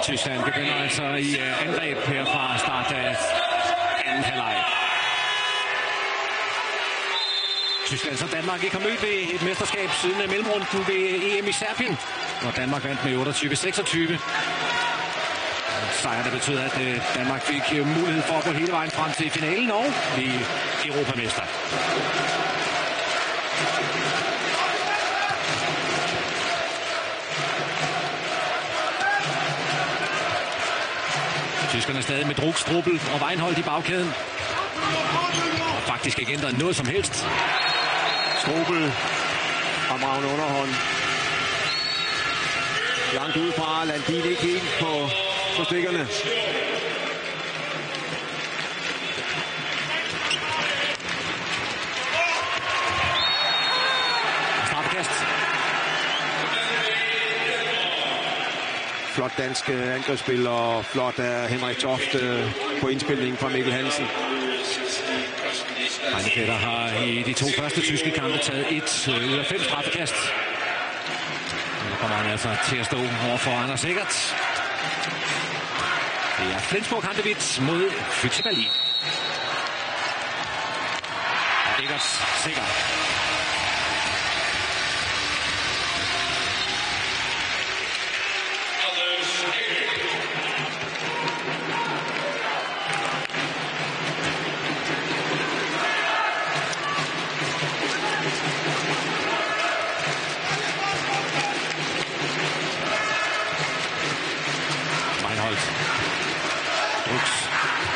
Tyskland begynder altså i angreb her fra start af anden halvleg. Tyskland som Danmark ikke har mødt ved et mesterskab siden mellemrunden ved EM i Serbien, hvor Danmark vandt med 28-26. Sejr, der betød, at Danmark fik mulighed for at gå hele vejen frem til finalen og blive europamester. Tyskerne stadig med Druk, Struppel og Weinhold i bagkæden. Og faktisk ikke ændret noget som helst. Struppel og Magne underhånd. Langt udefra, Landin ikke helt på stikkerne. Straffekast. Flot dansk angrebsspil, og flot af Henrik Toft på indspilningen fra Mikkel Hansen. Heinefetter har i de to første tyske kampe taget 1 ud af 5 straffekast. Nu kommer han altså til at stå over for Anders Sikkert. Det er Flensburg-Handewitt mod Füchse Berlin. Og Eggers Sikkert.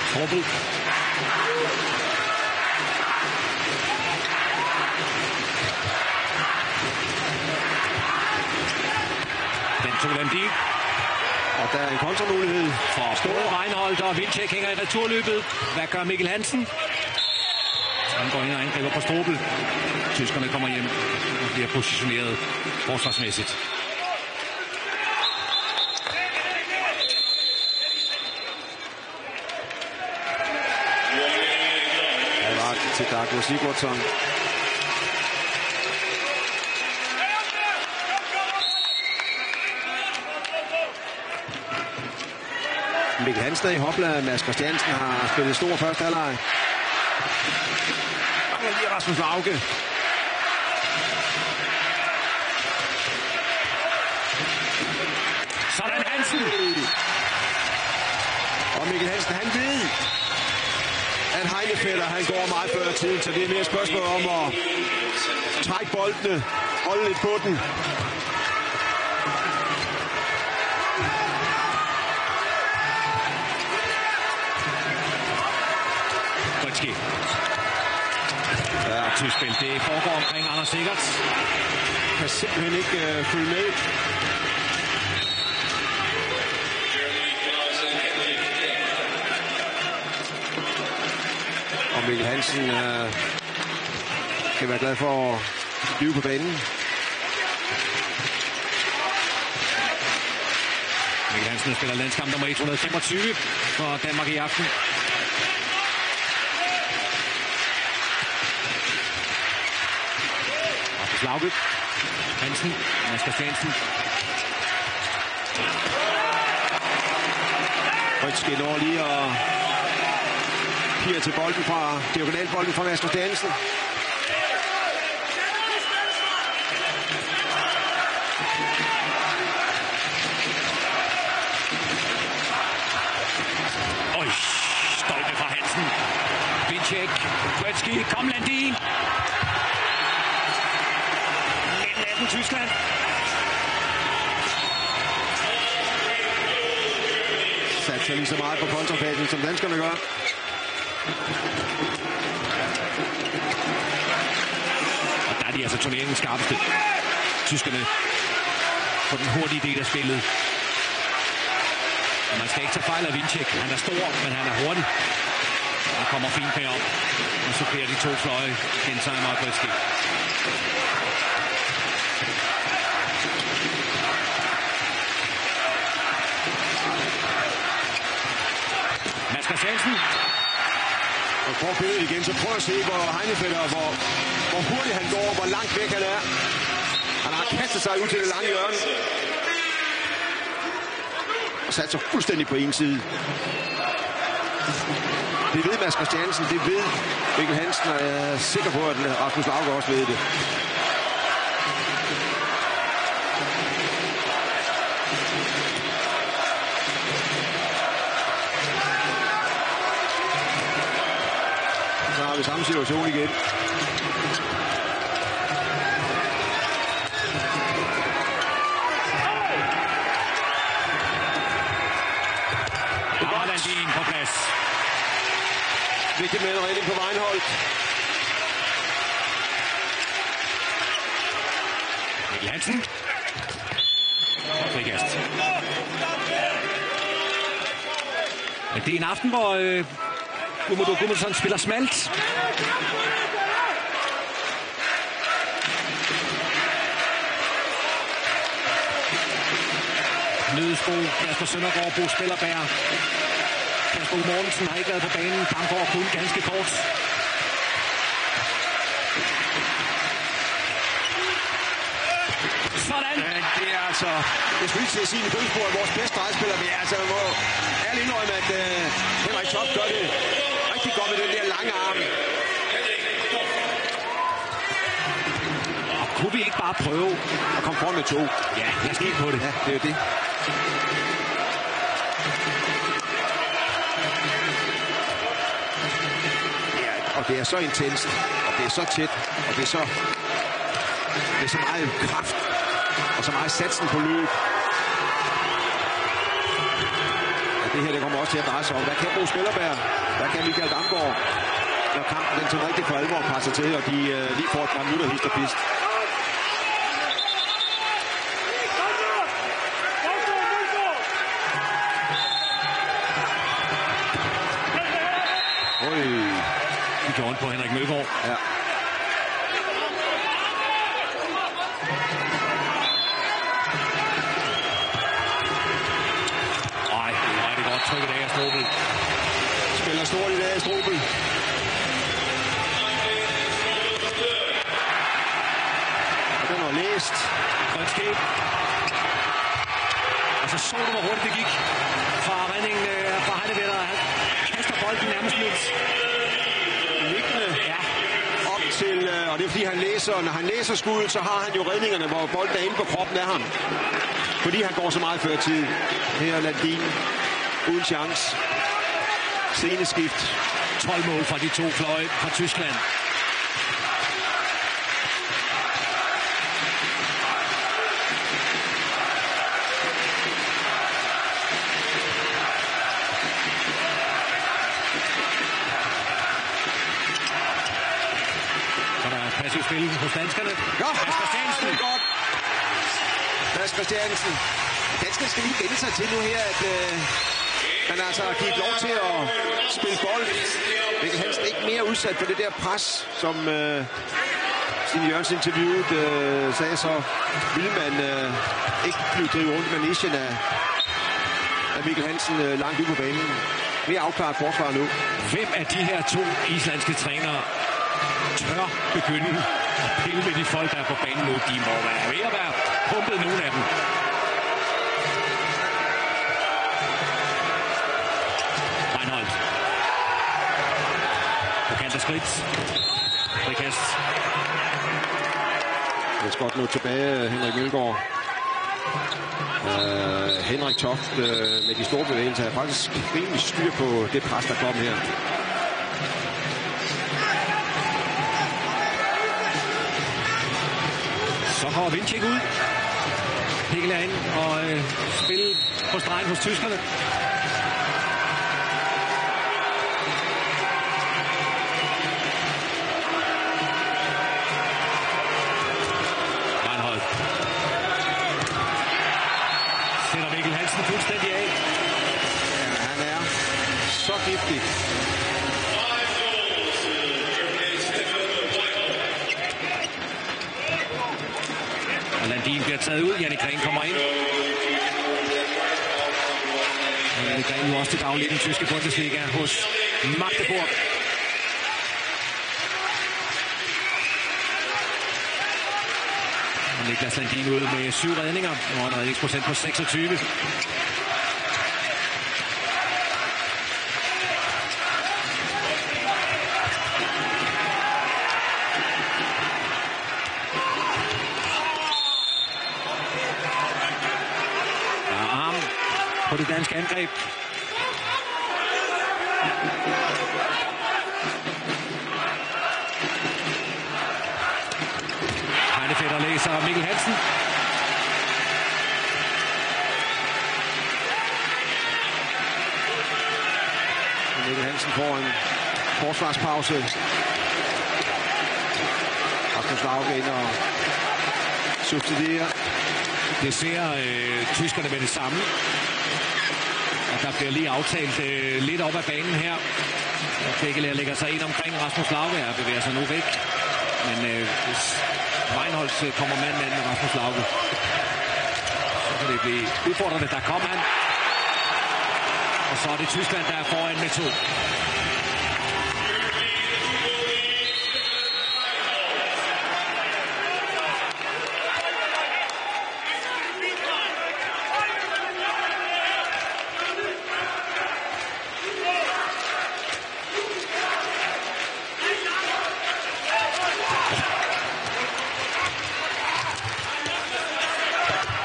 Struppel. Den tog Landin. Og der er en kontramulighed for Store Weinhold, og Wilczek hænger i returløbet. Hvad gør Mikkel Hansen? Han går ind og angriber på Struppel. Tyskerne kommer hjem og bliver positioneret forsvarsmæssigt. Til Dago Sigurdsson. Mikkel Hansen i hopla. Mads Christiansen har spillet stor første halvleg. Og lige Rasmus Lauke. Sådan Hansen. Og Mikkel Hansen, han ved, at Heinefetter, han går meget før tiden, så det er mere spørgsmål om at trække boldene, holde lidt på den. Rødski. Ja, tyskspil. Det foregår omkring Anders Sikkert. Kan simpelthen ikke følge med. Og Mikkel Hansen kan være glad for at blive på banen. Mikkel Hansen spiller landskamp nummer 125 for Danmark i aften. Rasmus Lauke. Hansen. Mads Christiansen. Rødski når lige og piger til bolden fra diagonalbolden fra Mads Christiansen. Øj, stolpe fra Hansen. Wilczek. Rødski. Kom Landin. 19-18 Tyskland. Satser lige så meget på kontrafasen, som danskerne gør. Og der er de altså turneringens skarpeste. Tyskerne på den hurtige del af spillet. Og man skal ikke tage fejl af Wilczek. Han er stor, men han er hurtig. Han kommer fint med op. Og så bliver de to fløje. Gensheimer og Rødski. Mads Christiansen. Og prøv billedet igen, så prøv at se, hvor Heinefetter, hvor hurtigt han går, hvor langt væk han er. Han har kastet sig ud til det lange hjørne. og satte sig fuldstændig på en side. Det ved Mads Christiansen, det ved Mikkel Hansen, og jeg er sikker på, at Rasmus Lauke også ved det. Så har vi samme situation igen. Landin på plads. Vigtigt med en redning på Weinhold. Mikkel Hansen. Og frikast. Men det er en aften, hvor Guðmundur spiller smalt. Nødesbo, Kasper Søndergaard, Bo Spillerberg. Kasper Mortensen har ikke været på banen. Damgaard kun ganske kort. Sådan! Ja, det er altså... Jeg skulle ikke til at sige en Gønsborg er vores bedste stregspiller. Vi er altså... ærligt indrømme, at Henrik Toft gør det rigtig godt med den der lange arm. Og kunne vi ikke bare prøve at komme foran med 2? Ja, lad os kigge på det. Ja, det er jo det. Og det er så intenst, og det er så tæt, og det er så meget kraft, og så meget satsen på løb. Ja, det her, det kommer også til at dreje sig om. Der kan Bo Spillerberg, der kan Michael Damgaard, når kampen den til rigtig for alvor presser til, og de lige får et par minutter hist og pist. Det gjorde på Henrik Mølgaard. Ja. Ej, det er godt trykket af Strobel. Spiller stort i dag, Strobel. Og den var læst. Grønt skæb. Og så du, hvor hurtigt det gik fra redningen fra Heidevetter. Han kaster bolden nærmest lidt. Ja. Op til, og det er fordi han læser, når han læser skuddet, så har han jo redningerne, hvor bolden er inde på kroppen af ham. Fordi han går så meget før tid. Her er Landin uden chance. Sceneskift. 12 mål fra de to fløje fra Tyskland. Passiv spil hos danskerne. Ja, Mads Christiansen. det er godt. Mads Christiansen. Danskerne skal lige vende sig til nu her, at han altså har givet lov til at spille bold. Mikkel Hansen ikke mere udsat for det der pres, som Stine Jørgensen interviewet sagde, så ville man ikke blive drivet rundt med manischen af Mikkel Hansen langt ude på banen. Mere afklaret forsvar nu. Hvem af de her to islandske trænere tør begynde at pille med de folk, der er på banen nu? De må være ved at være pumpet, nogle af dem. Weinhold. På kant af skridt. Frikast. Jeg skal godt nå tilbage, Henrik Mølgaard. Henrik Toft med de store bevægelser er faktisk rimelig styr på det pres, der kom her. Så kommer Vindtjek ud. Mikkel er ind og spille på stregen hos tyskerne. Weinhold. Sætter Mikkel Hansen fuldstændig af. Ja, han er så giftig. Landin bliver taget ud. Jannik Gren kommer ind. Jannik Gren nu også til daglig i den tyske Bundesliga hos Magdeburg. Og Niklas Landin ude med 7 redninger. Og en redningsprocent på 26. på det danske angreb. Heidefætter læser Mikkel Hansen. Mikkel Hansen får en forsvarspause. Rasmus Lauke ind og subsidierer. Det ser tyskerne med det samme. Og der bliver lige aftalt lidt op ad banen her. Og Fekkeler lægger sig ind omkring Rasmus Lauke og bevæger sig nu væk. Men hvis Meinholz kommer mand med Rasmus Lauke, så kan det blive udfordrende. Der kommer han. Og så er det Tyskland, der er foran med 2.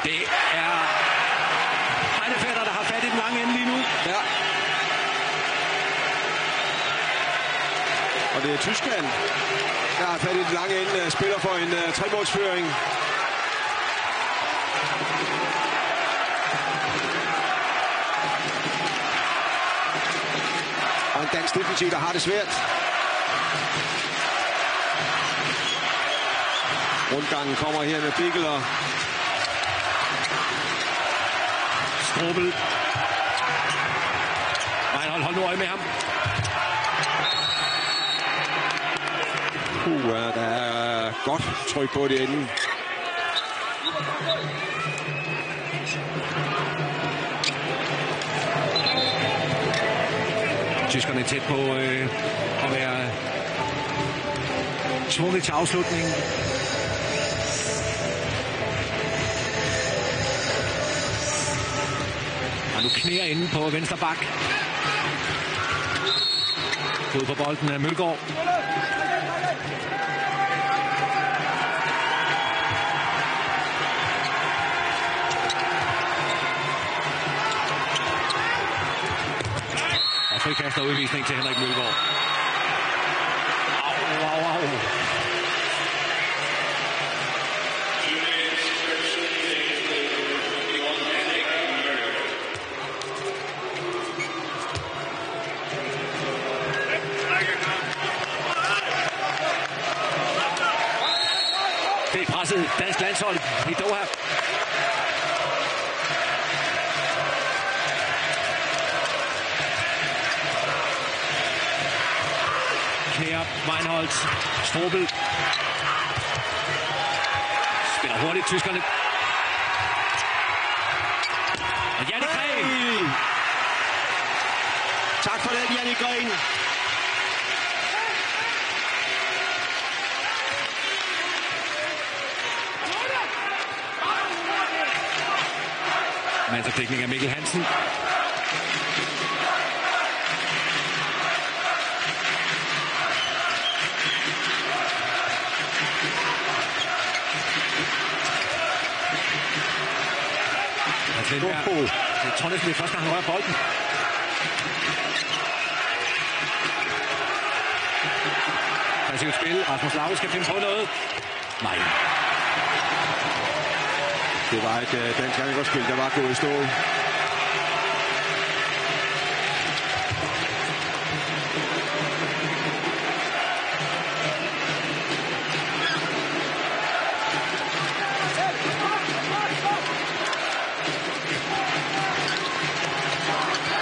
Det er Heidefætter, der har fat i den lange ende lige nu. Ja. Og det er Tyskland, der har fat i den lange ende. Spiller for en 3-målsføring. Og en dansk defensiv, der har det svært. Rundgangen kommer her med Bickel og Strobel. Hold nu øje med ham. der er godt tryk på det enden. Tyskerne er tæt på at være tvunget til afslutningen. Og nu knæer inde på venstre bak. Ud på bolden af Mølgaard. Og frikast og udvisning til Henrik Mølgaard. Au. Det er presset dansk landshold i Doha. Knæer, Meinholz, Strobel. Spiller hurtigt, tyskerne. Og Jannik Rehn. Tak for det, Jannik Rehn. Mandsopdækning af Mikkel Hansen. Jeg tror næsten, det er første gang, han rører bolden. Passivt spil. Rasmus Lauke skal finde på noget. Nej. Det var et dansk angrebsspil, der var gået i stå.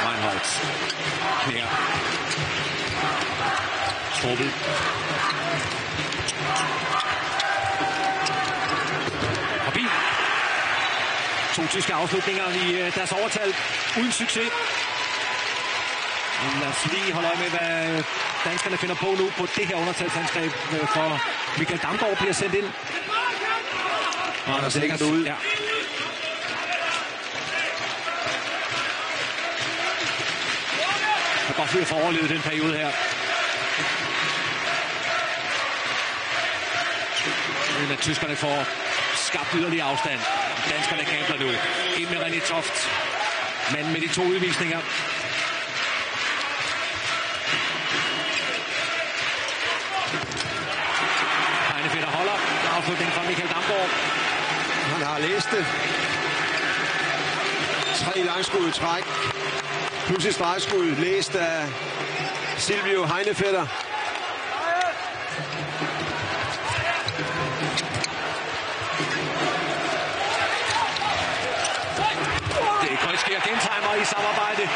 Meinholz. Knæer. Strobel. Forbi. 2 tyske afslutninger i deres overtal uden succes. Men lad os lige holde øje med, hvad danskerne finder på nu på det her undertalsangreb, for Michael Damgaard bliver sendt ind. Og der stikker det ud. Ja. Der går fyr for at overleve den periode her. Men at tyskerne får skabt yderligere afstand. Danskerne gambler nu. Ind med René Toft. mand med de 2 udvisninger. Heinefetter holder. Afslutning fra Michael Damgaard. Han har læst det. 3 langskud i træk. Plus et stregskud læst af Silvio Heinefetter. Det er Krøjskær gentimer i samarbejde.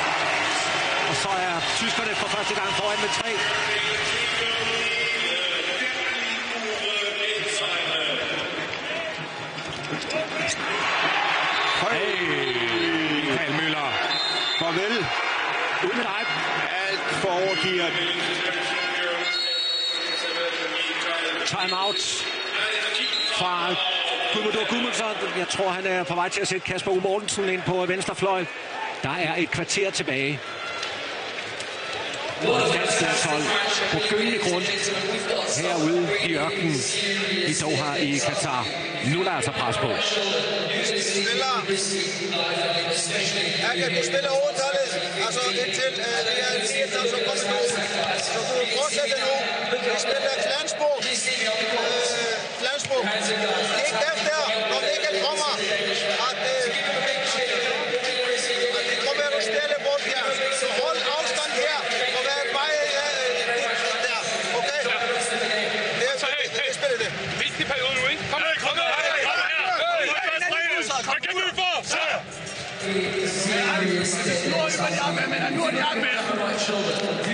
Og så er tyskerne for første gang foran med 3. Michael Møller. Farvel. Uden dig. Alt for overgivet. Timeout fra Gudmundsson. Jeg tror, han er på vej til at sætte Kasper U. Mortensen ind på venstrefløj. Der er et kvarter tilbage. Dansk landshold på gyngende grund herude i ørkenen i Doha i Katar. Nu er der altså pres på. Du spiller overtallet, altså indtil vi er en 4, så kommer nu. Så du fortsætter nu. Vi spiller Flensburg. Flensburg. Ikke efter, når Michael kommer, at det kommer at stille bort her. Så hold afstand her, og vær bare der. Okay? Det spiller det. Vigtig periode nu, ikke? Kom her, kom her! Hvad kan vi få? Nu er de op med. Nu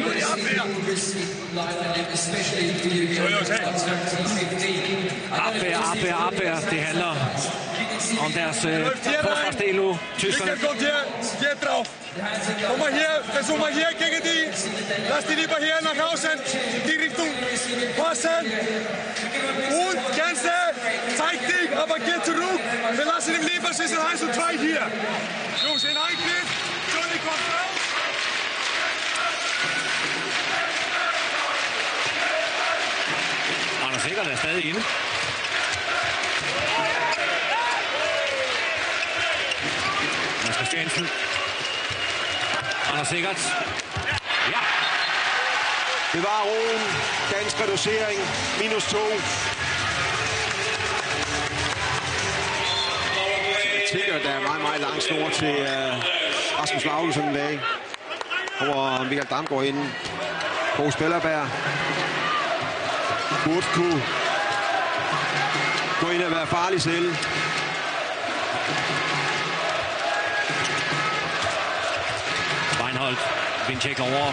er de op med. Abwehr. Det handler om deres forsvarsdel nu. Tyskland. Hier drauf. Komm mal hier, versuch mal hier gegen die. Lass die lieber hier nach außen. Die Richtung passen. Und Gänse, zeig dich, aber geh zurück. Wir lassen im lieber, es ist 1 und 2 hier. Jungs, in Eingriff. Johnny kommt raus. Anders Sikkert er stadig inde. Mads Christiansen. Anders Sikkert. Ja. Det var roen. Dansk reducering. -2. Jeg tænker, der er meget lang snor til Rasmus Lauge sådan en dag. Hvor Michael Damgaard inde. Bo Spillerberg. Burde kunne gå ind og være farlig selv. Reinholdt. Vincek over.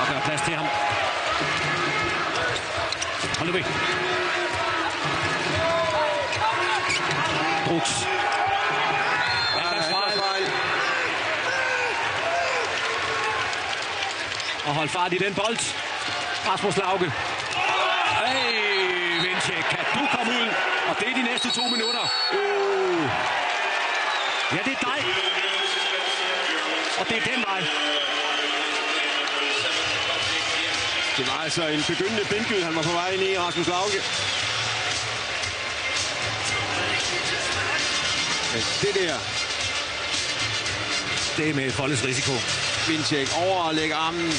Og der er plads til ham. Hold nu ved. Brooks. Og hold fart i den bold. Rasmus Lauge. Hey, Vincek, kan du komme ud? Og det er de næste 2 minutter. Ja, det er dig. Og det er den vej. Det var altså en begyndende bindgyld, han var på vej ind i, Rasmus Lauge. Men det der. Det er med Folles risiko. Vincek over og lægger armen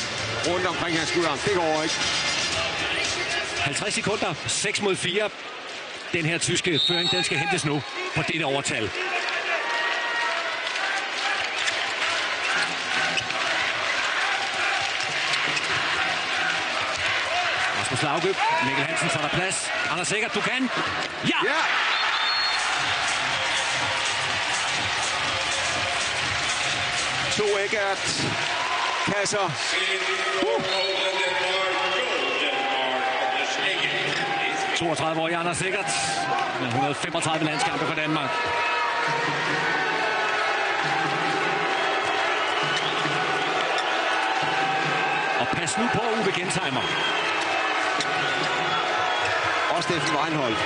rundt omkring hans skulderarm. Det går ikke. 50 sekunder, 6 mod 4. Den her tyske føring, den skal hentes nu på dette overtal. Rasmus Lauge, Mikkel Hansen får der plads. Anders Sikkert, du kan. Ja! Ja! To Eggert kasser. 32-årig Anders Sikkert med 135 landskampe for Danmark. Og pas nu på Uwe Gensheimer. Og Steffen Reinholdt.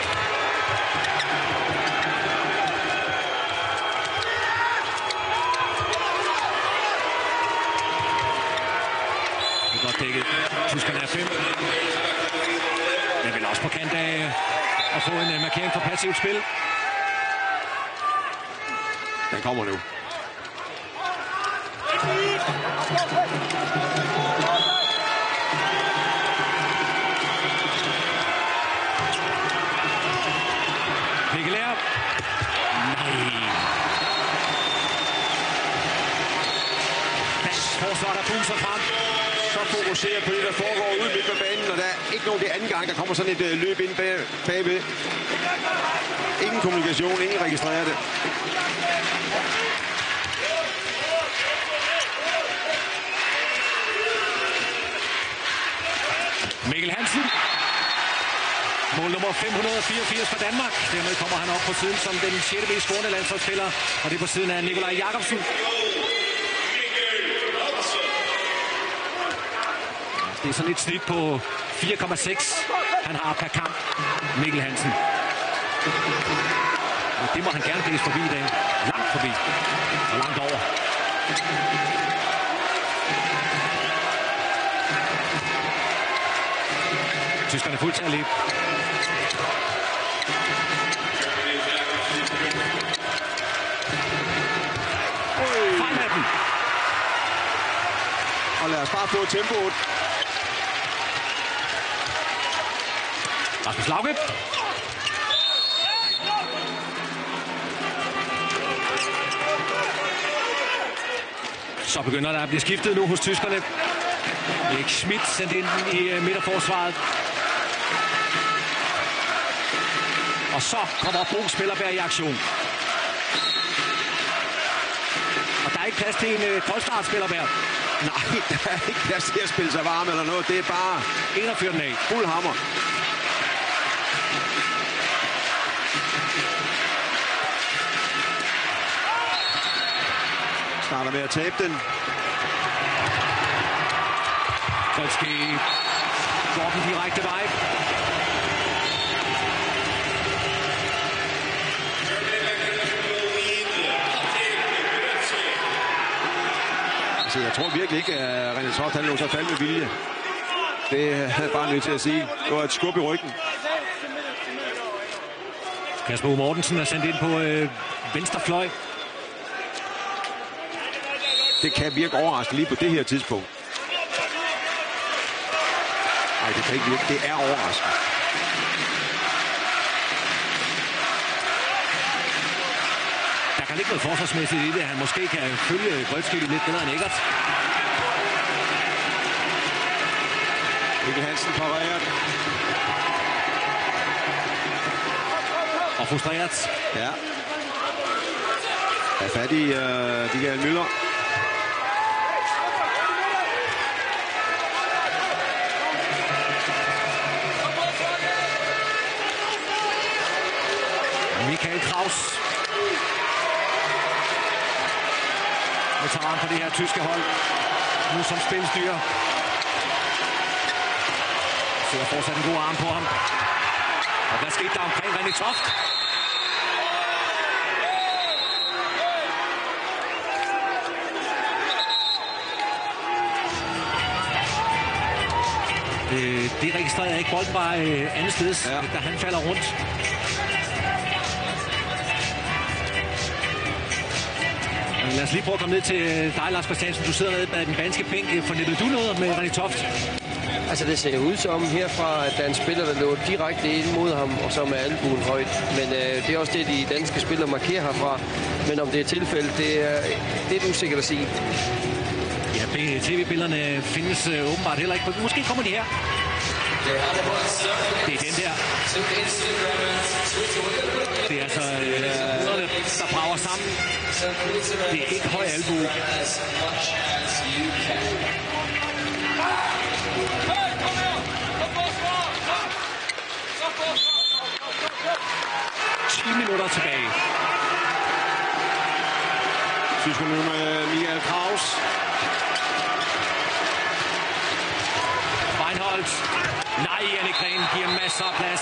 Det er godt dækket. Tyskerne er 5. Men vel også på kant af at få en markering for passivt spil. Den kommer nu. Mikkelær. Nej. Dansk forsvar, der pulser frem. Så fokuserer på det, der foregår ude midt på banen, og der er ikke nogen det anden gang, der kommer sådan et løb ind bagved. Ingen kommunikation, ingen registrerer det. Mikkel Hansen. Mål nummer 584 for Danmark. Dermed kommer han op på siden som den 6. mest scorende landsholdsspiller, og det er på siden af Nikolaj Jakobsen. Det er sådan et snit på 4,6, han har per kamp, Mikkel Hansen. Og det må han gerne blæse forbi i dag. Langt forbi. Og langt over. Tyskerne fuldt til at løbe. Frem af den. Og lad os bare få tempoet. Rasmus Lauke. Så begynder der at blive skiftet nu hos tyskerne. Erik Schmidt sendt ind i midterforsvaret. Og så kommer Bo Spillerberg i aktion. Og der er ikke plads til en koldstart Spillerberg. Nej, der er ikke plads til at spille sig varm eller noget. Det er bare 41 af. fuld hammer. Starter med at tabe den. Krølski går den direkte vej. Altså, jeg tror virkelig ikke, at René Toft han lå sig falde med vilje. Det er jeg bare nødt til at sige. Det var et skub i ryggen. Kasper U. Mortensen er sendt ind på venstre fløj. Det kan virke overraskende lige på det her tidspunkt. Nej, det kan ikke virke. Det er overraskende. Der kan ligge noget forsvarsmæssigt i det. Han måske kan følge Grøtskilde lidt bedre end Eggert. Mikkel Hansen pareret. Og frustreret. Ja. Er fat i Michael Müller. Michael Kraus. Nu tager han på det her tyske hold. Nu som spilstyrer. Så der fortsat en god arm på ham. Og hvad skete der omkring René Toft? Det registrerer jeg ikke. Bolden var andet sted, da han falder rundt. Lad os lige prøve at komme ned til dig, Lars Christiansen. Du sidder nede bag den danske bænk. Fornettede du noget med René Toft? Altså det ser ud som herfra, at der er en spiller, der løber direkte ind mod ham, og som er albuen højt. Men det er også det, de danske spillere markerer herfra. Men om det er tilfældet, det er lidt usikkert at sige. Ja, tv-billederne findes åbenbart heller ikke. Måske kommer de her. Det er den der. Det er altså hovederne, der brager sammen. Det er ikke høj albue. Minutter tilbage. Tyskerne nu med Michael Kraus. Reinholdt. Nej, Jannik Gren giver masser af plads.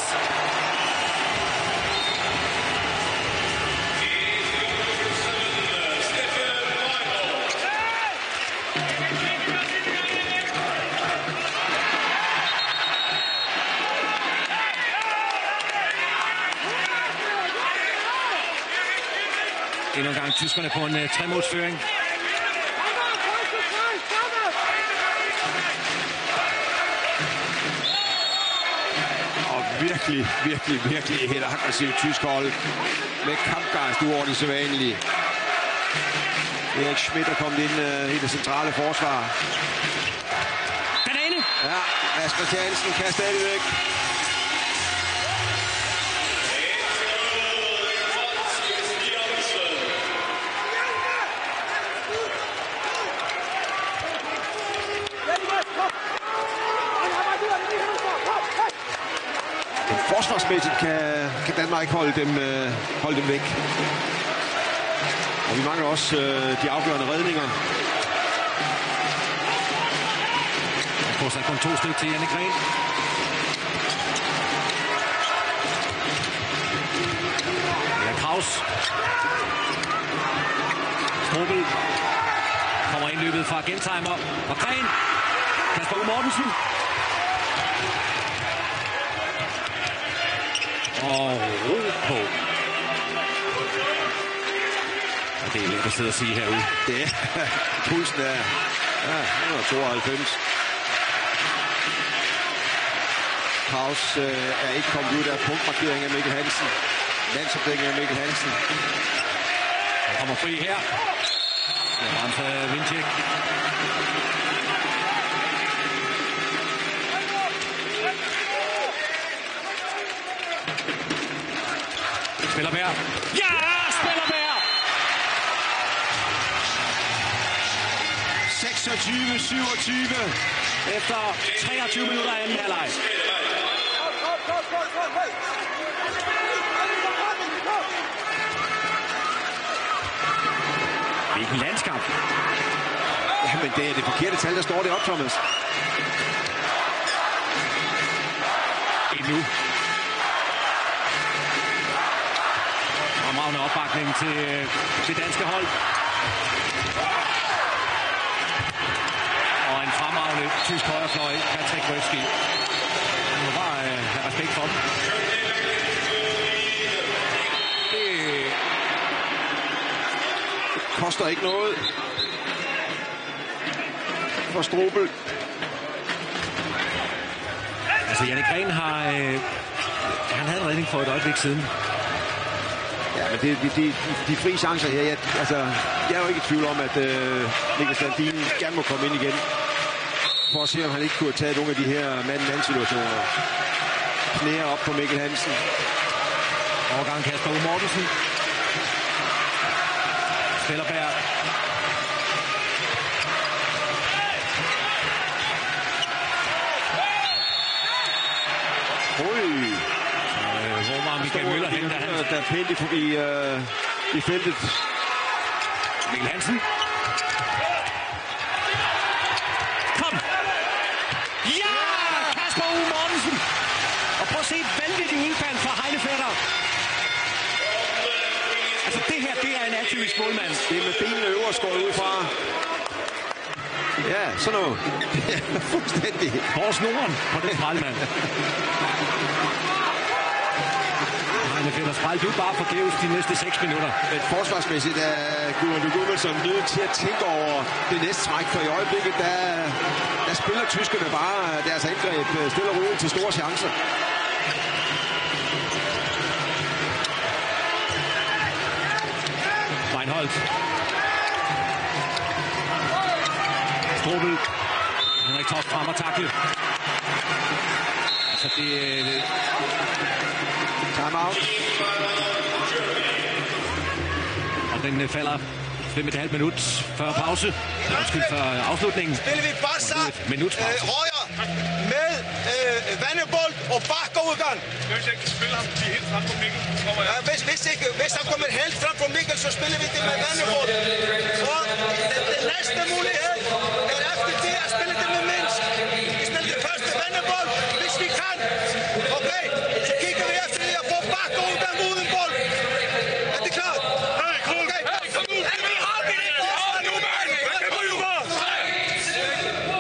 Endnu en gang tyskerne på en 3-målsføring. virkelig et aggressivt tysk hold. Med kampgejst uover det sædvanlige. Erik Schmidt er kommet ind i det centrale forsvar. Banane! Ja, Mads Christiansen kan stadigvæk. Forsvarsmæssigt kan Danmark ikke holde dem væk. Og vi mangler også de afgørende redninger. Og får sig kun 2 stykker til Janne Gren. Det er Kraus. Strobel kommer indløbet fra Gentheimer. Og Gren. Kasper U. Mortensen. Og ro på. Og det er let at sidde og sige herude. Det er pulsen er 192. Kraus er ikke kommet ud af punktmarkering af Mikkel Hansen. Landsopdækning af Mikkel Hansen. Han kommer fri her. Det er ramt af Vincek. Spillerberg. Ja, Spillerberg! 26-27 efter 23 minutter af anden halvleg. Det er ikke en landskamp. Jamen, det er det forkerte tal, der står deroppe, Thomas. Endnu. Fremragende opbakning til det danske hold. Og en fremragende tysk højrefløj, Patrick Røski. Nu bare have respekt for dem. Det koster ikke noget for Strobel. Altså, Janne Gren har... han havde en redning for et øjeblik siden. Ja, men de frie chancer her, jeg er jo ikke i tvivl om, at Niklas Landin gerne må komme ind igen. For at se, om han ikke kunne have taget nogle af de her mand-mand-situationer. Knæer op på Mikkel Hansen. Overgang Kasper U. Mortensen. Spillerberg. Hvor var Michael Møller hen, der er pænt i feltet. Mikkel Hansen. Kom! Ja! Kasper U. Mortensen! Og prøv at se et vanvittigt udfald fra Heine Fætter. Altså det her, det er en atypisk målmand. Det er med benene øverst skåret ud fra. Ja, sådan noget. Ja, fuldstændig. Hvor snoren på den sprællmand. Heine Fætter spræl, du bare forgæves de næste 6 minutter. Men forsvarsmæssigt er Gudrun Gudmundsson nødt til at tænke over det næste træk, for i øjeblikket, der spiller tyskerne bare deres angreb stille og roligt til store chancer. Reinholdt. Strobel. Henrik Toft frem og takle. Altså det... Time-out. Og den falder 5,5 minut før pause. Undskyld for afslutningen. Spiller vi Barca højre med Vandebold og bakkeudgang. Hvis jeg ikke kan spille ham lige helt frem på Mikkel, kommer jeg. Hvis han kommer helt frem på Mikkel, så spiller vi det med Vandebold. Og den næste mulighed er efter det at spille det med Minsk. Vi spiller det første Vandebold, hvis vi kan. Okay, så kigger vi efter det at få bakkeudgang uden bold. Er det klart? Hey, Krog! Okay. Hey, kom nu! Vi har det i forsvar nu, mand!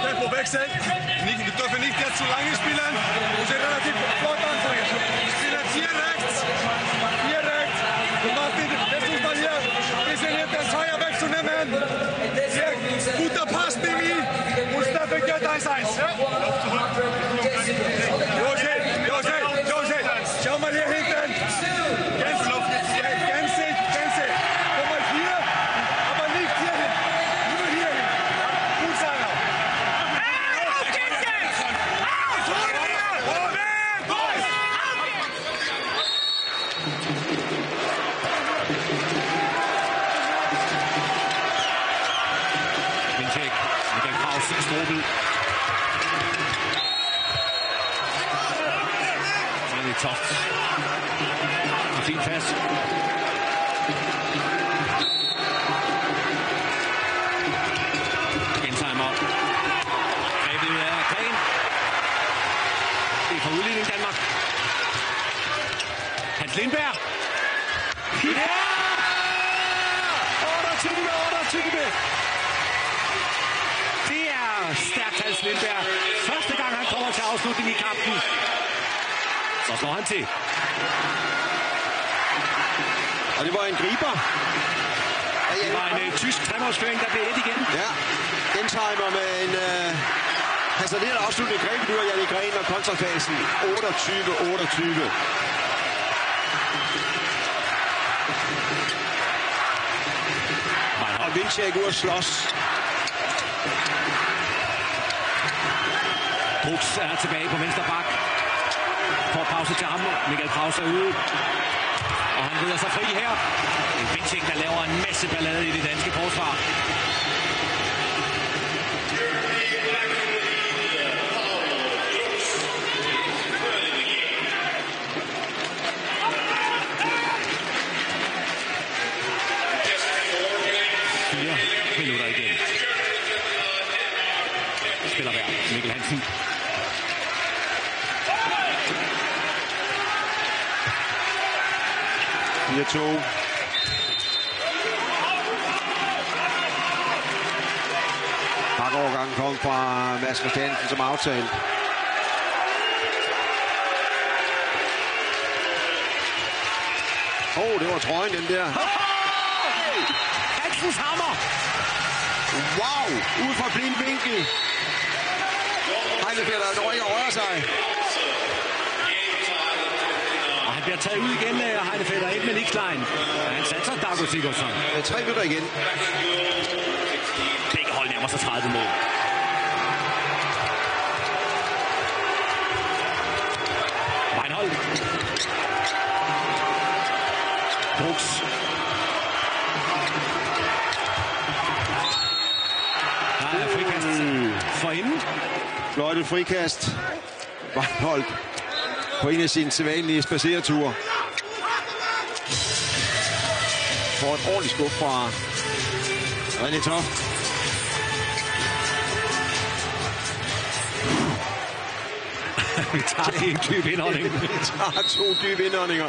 Tempo wechseln. Wir dürfen nicht jetzt zu lange spielen. Wir sind relativ flott anfangen. Spielen hier rechts. Und Martin, versuch mal hier ein bisschen den Zweier wegzunehmen. Hier, guter Pass, Demi. Und Steffen geht 1-1. Jose. skrubbel. Så er det Toft. Og fint fast. Gensheimer. Grebet ud af Gren. Det er for udligning Danmark. Hans Lindberg. Ja! 28. Det er stærkt Hans Lindberg. Første gang han kommer til afslutning i kampen. Så slår han til. Og det var en griber. Det var en tysk tremålsføring, der blev et igen. Ja, Gensheimer med en hasarderet afslutning. Grebet ud af Jannik Gren og kontrafasen. 28. Og Vinček ud at slås. Brooks er tilbage på venstre bak. Får pause til ham. Michael Krause er ude. Og han rider sig fri her. En Vinček, der laver en masse ballade i det danske forsvar. Minutter igen. Spiller hver. Mikkel Hansen. Bakovergangen kom fra Mads Christiansen som aftalt. Det var trøjen, den der. Hansens hammer. Wow, ud fra blind vinkel. Heinefeld når ikke at røre sig. Og han bliver taget ud igen af Heinefeld og ikke med Nikslein. Han satser Dago Sigurdsson. 3 minutter igen. Begge hold nærmer sig 30 mål. Weinhold. Brooks. For inden. Fløjtet frikast. Weinhold på en af sine sædvanlige spacereture. Får et ordentligt skub fra René Toft. Vi tager en dyb indånding. Vi tager 2 dybe indåndinger.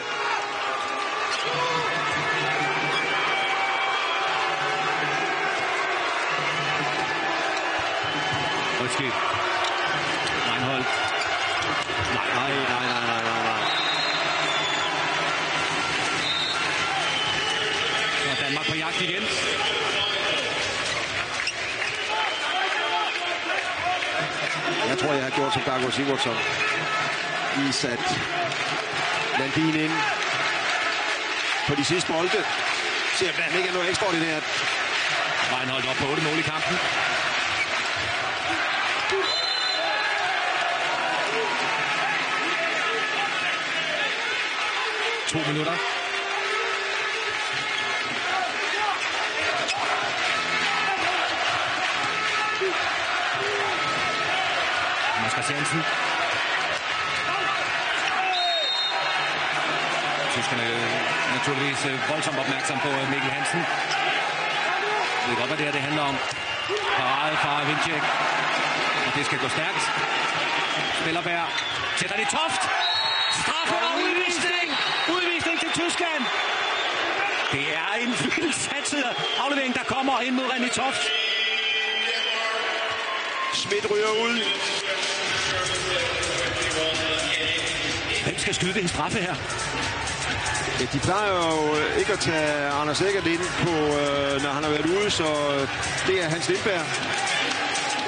Rødskib. Weinhold. Nej. Så Danmark på jagt igen. Jeg tror, jeg har gjort som Dago Sigurdsson. I sat Landin ind på de sidste bolde. Se, at han ikke er noget ekstraordinært. Weinhold op på 8 mål i kampen. To minutter. Mads Christiansen. Tyskerne naturligvis voldsomt opmærksom på Mikkel Hansen. Jeg ved godt, hvad det handler om. Parade fra Vinček. Og det skal gå stærkt. Spillerberg. Sætter det Toft. Straffe og udvisning. Udvisning til Tyskland. Det er en vild satset aflevering, der kommer ind mod René Toft. Schmidt ryger ud. Hvem skal skyde en straffe her? Ja, de plejer jo ikke at tage Anders Eggert ind på, når han har været ude, så det er Hans Lindberg.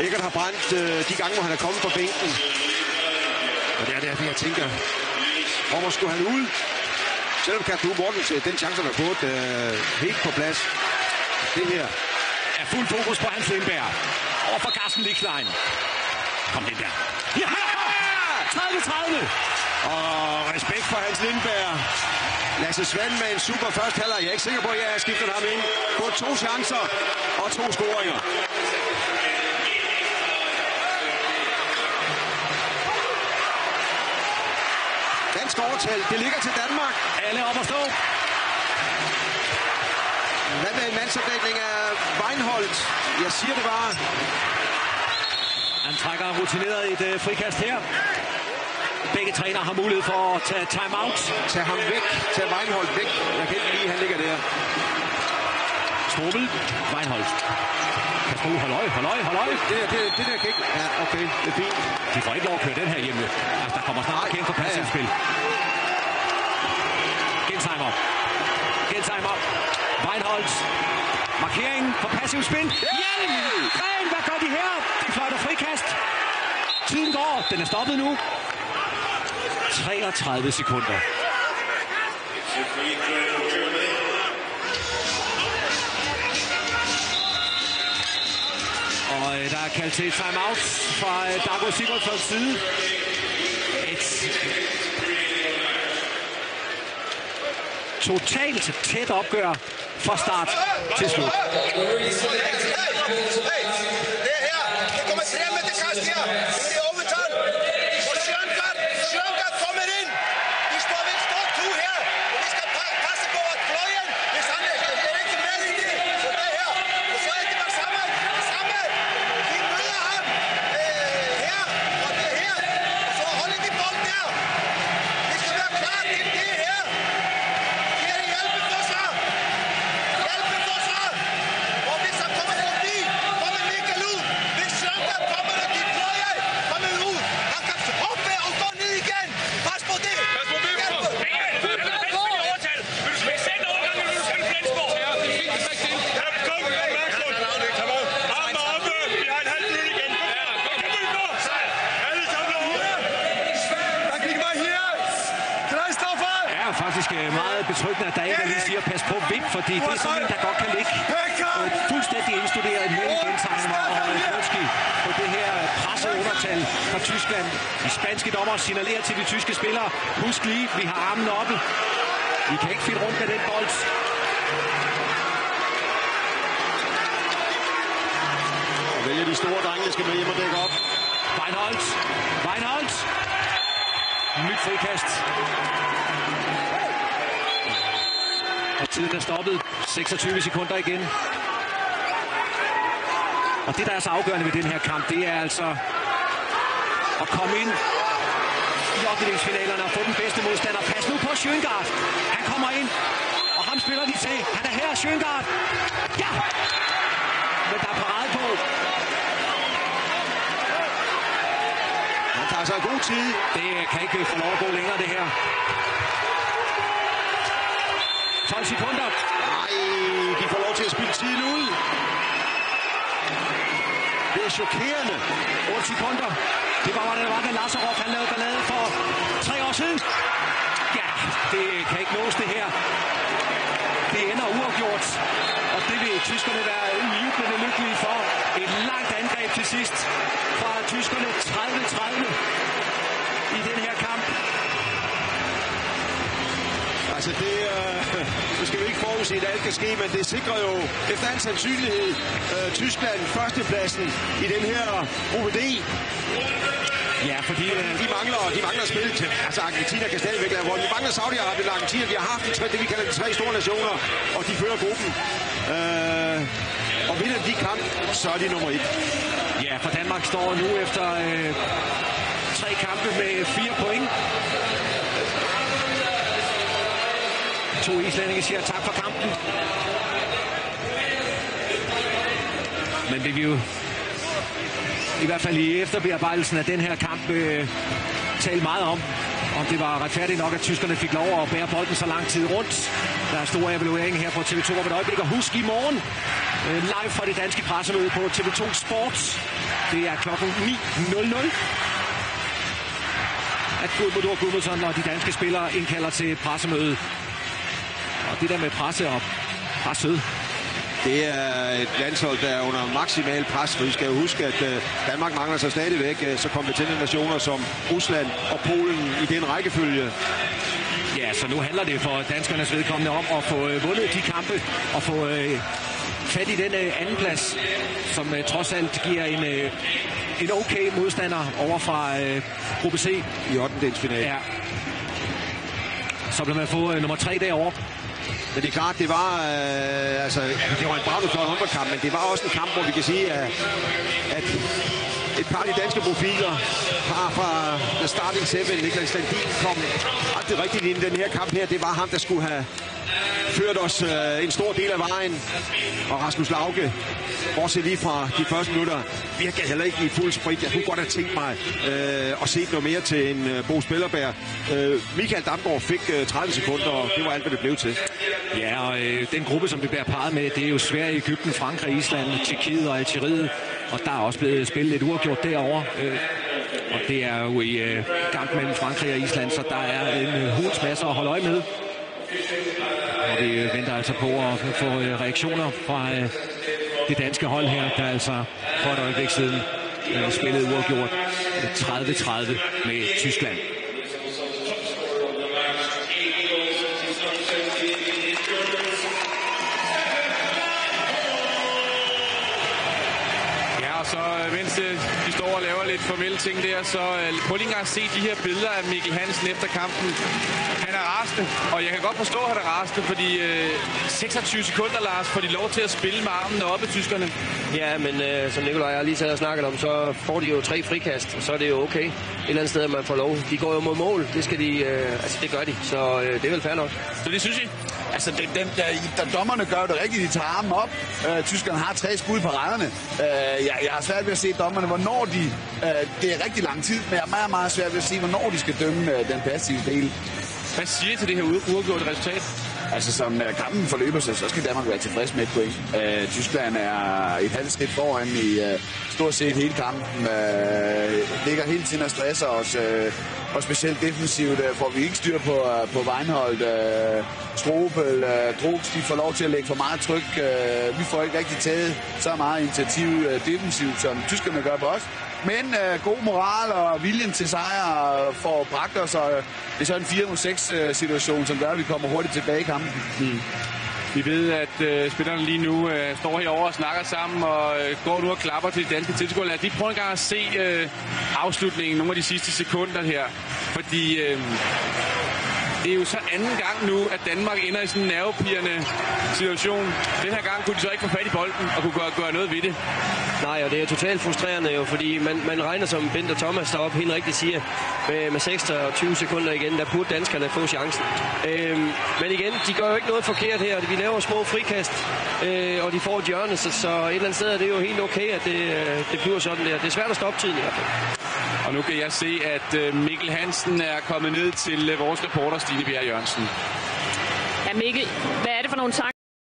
Eggert har brændt de gange, hvor han er kommet fra bænken. Og det er derfor, jeg tænker, hvorfor skulle han ud? Selvom Kasper Mortensen, den chance, han har fået helt på plads. Det her er fuld fokus på Hans Lindberg. Over for Carsten Lichlein. Kom Lindberg. Ja! 30-30! Og respekt for Hans Lindberg. Lasse Svand med en super første halvleg. Jeg er ikke sikker på, at jeg har skiftet ham ind. På 2 chancer og 2 scoringer. dansk overtal. Det ligger til Danmark. Alle op at stå. Hvad med en mandsopdækning af Weinholdt? Jeg siger det bare. Han trækker rutineret et frikast her. Begge trænere har mulighed for at tage timeout. Tag ham væk. Tag Weinholdt væk. Jeg kan ikke lide, han ligger der. Strobel. Weinholdt. Kasper, hold øje. Det der kan ikke... Ja, okay. Det er fint. De får ikke lov at køre den her hjemme. Altså, der kommer snart kæmpe for passivt spil. Gensheimer. Weinholdt. Markeringen for passivt spil. Hjelm! Gren, hvad gør de her? De fløjter frikast. Tiden går. Den er stoppet nu. 33 sekunder. Og der er kaldt til timeout fra Dago Sigurdssons side. Et totalt tæt opgør fra start til slut. Det her, det kommer 3 meter kast her. Det er overtal. Og Sjønkart kommer ind. Vi står 2 her. Og vi skal passe på at fløjen, hvis han er ikke med i det. Og det her. Og så er det bare sammen. Vi møder ham her. Og det her. Og så holder de bolden der. Vi skal være klar til det her. Det er hjælpeforsvar. Og hvis han kommer forbi, kommer Mikkel ud. Hvis Sjønkart kommer, og de fløjer, kommer ud. Han kan hoppe og gå ned igen. Pas på det. Pas på det, for. Vil du spille 6 overgange, eller vil du spille Flensborg? Ja, det er fint. Kom, Arme oppe. Vi har en halv minut igen. Kom nu. Alle sammen over. Der gik mig her. Christoffer! Det er faktisk meget betryggende, at der ikke lige siger, pas på Vip, fordi det er sådan en, der godt kan ligge fuldstændig indstuderet mellem Gensheimer og Klodski på det her presseundertal fra Tyskland. De spanske dommer signalerer til de tyske spillere, husk lige, vi har armen oppe. Vi kan ikke finde rundt med den bold. Og vælger de store drenge, skal med hjem og dække op. Weinholdt. Nyt frikast. Og tiden er stoppet. 26 sekunder igen. Og det, der er så afgørende ved den her kamp, det er altså at komme ind i opdelingsfinalerne og få den bedste modstander. Pas nu på Sjønkart. Han kommer ind, og ham spiller de til. Han er her, Sjønkart. Ja! Men der er parade på. Han tager sig god tid. Det kan ikke få lov at gå længere, det her. 12 sekunder. Nej, de får lov til at spille tiden ud. Det er chokerende. 8 sekunder. Det var, hvad det var, da Lazarov han lavede ballade for 3 år siden. Ja, det kan ikke nås det her. Det ender uafgjort. Og det vil tyskerne være jublende lykkelige for. Et langt angreb til sidst fra tyskerne. 30-30 i den her kamp. Altså det, nu skal vi ikke forudse, at alt kan ske, men det sikrer jo efter al sandsynlighed Tyskland førstepladsen i den her gruppe D. Ja, fordi De mangler spil til. Altså Argentina kan stadigvæk lave vold. De mangler Saudi-Arabien og Argentina. De har haft det, vi kalder de 3 store nationer, og de fører gruppen. Og vinder de kamp, så er de nummer 1. ja, for Danmark står nu efter 3 kampe med 4 point. 2 islændinge siger tak for kampen. Men det vil jo i hvert fald i efterbearbejdelsen af den her kamp tale meget om det var retfærdigt nok, at tyskerne fik lov at bære bolden så lang tid rundt. Der er store evaluering her på TV2 om et øjeblik. Og husk i morgen live fra det danske pressemøde på TV2 Sport. Det er klokken 9.00. At Gudmundur Guðmundsson og de danske spillere indkalder til pressemøde. Og det der med presse og presset. Det er et landshold, der er under maksimal pres, for vi skal jo huske, at Danmark mangler sig stadigvæk så kompetente nationer som Rusland og Polen i den rækkefølge. Ja, så nu handler det for danskernes vedkommende om at få vundet de kampe og få fat i den anden plads, som trods alt giver en okay modstander over fra gruppe C. I 8. delsfinalen. Ja. så vil man få nummer 3 derovre. Men det er klart, det var, det var en bravende flot håndboldkamp, men det var også en kamp, hvor vi kan sige, at et par af de danske profiler fra The Starting Seven, Niklas Landin, kom aldrig rigtigt ind i den her kamp her. Det var ham, der skulle have ført os en stor del af vejen. Og Rasmus Lauke, bortset lige fra de første minutter, virkede heller ikke i fuld sprit. Jeg kunne godt have tænkt mig at se noget mere til en Bo Spillerberg. Michael Damgaard fik 30 sekunder, og det var alt, hvad det blev til. Ja, og den gruppe, som vi bliver parret med, det er jo Sverige, Egypten, Frankrig, Island, Tjekkiet og Algeriet. Og der er også blevet spillet lidt uafgjort derovre. Og det er jo i kamp mellem Frankrig og Island, så der er en hulens masse at holde øje med. Og vi venter altså på at få reaktioner fra det danske hold her, der altså for et øjeblik siden spillede uafgjort 30-30 med Tyskland. Så mens de står og laver lidt formelle ting der, så prøv lige engang at se de her billeder af Mikkel Hansen efter kampen. Han er rasende, og jeg kan godt forstå, at han er rasende, fordi 26 sekunder, Lars, får de lov til at spille med armene oppe, tyskerne. Ja, men som Nikolaj og jeg lige sad og snakket om, så får de jo 3 frikast, og så er det jo okay. Et eller andet sted, at man får lov. De går jo mod mål, det skal de, det gør de, så det er vel fair nok. Så det synes I? Altså, dommerne gør det rigtigt, de tager armen op. Tyskerne har 3 skud på rædderne. Jeg har svært ved at se dommerne, hvornår de... det er rigtig lang tid, men jeg er meget, meget svært ved at se, hvornår de skal dømme den passive del. Hvad siger I til det her uafgjorte resultat? Altså, som kampen forløber sig, så skal Danmark være tilfreds med et point. Tyskland er et halvt skridt foran i stort set hele kampen. Ligger hele tiden og stresser os. Og specielt defensivt får vi ikke styr på Weinhold. Strobel, Drugs, de får lov til at lægge for meget tryk. Vi får ikke rigtig taget så meget initiativ defensivt, som tyskerne gør på os. Men god moral og viljen til sejr får bragt os, og det er så en 4-6 situation, som gør, at vi kommer hurtigt tilbage i kampen. Vi ved, at spillerne lige nu står herovre og snakker sammen og går nu og klapper til de danske tilskuere. Lad os lige prøve en gang at se afslutningen, nogle af de sidste sekunder her. Fordi det er jo så anden gang nu, at Danmark ender i sådan en nervepirrende situation. Den her gang kunne de så ikke få fat i bolden og kunne gøre noget ved det. Nej, og det er totalt frustrerende jo, fordi man regner, som Bent og Thomas deroppe helt rigtigt siger, med 26 sekunder igen, der burde danskerne få chancen. Men igen, de gør jo ikke noget forkert her. Vi laver små frikast, og de får et hjørne, så et eller andet sted er det jo helt okay, at det bliver sådan der. Det er svært at stoppe tiden i hvert fald. Og nu kan jeg se, at Mikkel Hansen er kommet ned til vores reporter, Stine Bjerg Jørgensen. Ja, Mikkel, hvad er det for nogle tanker?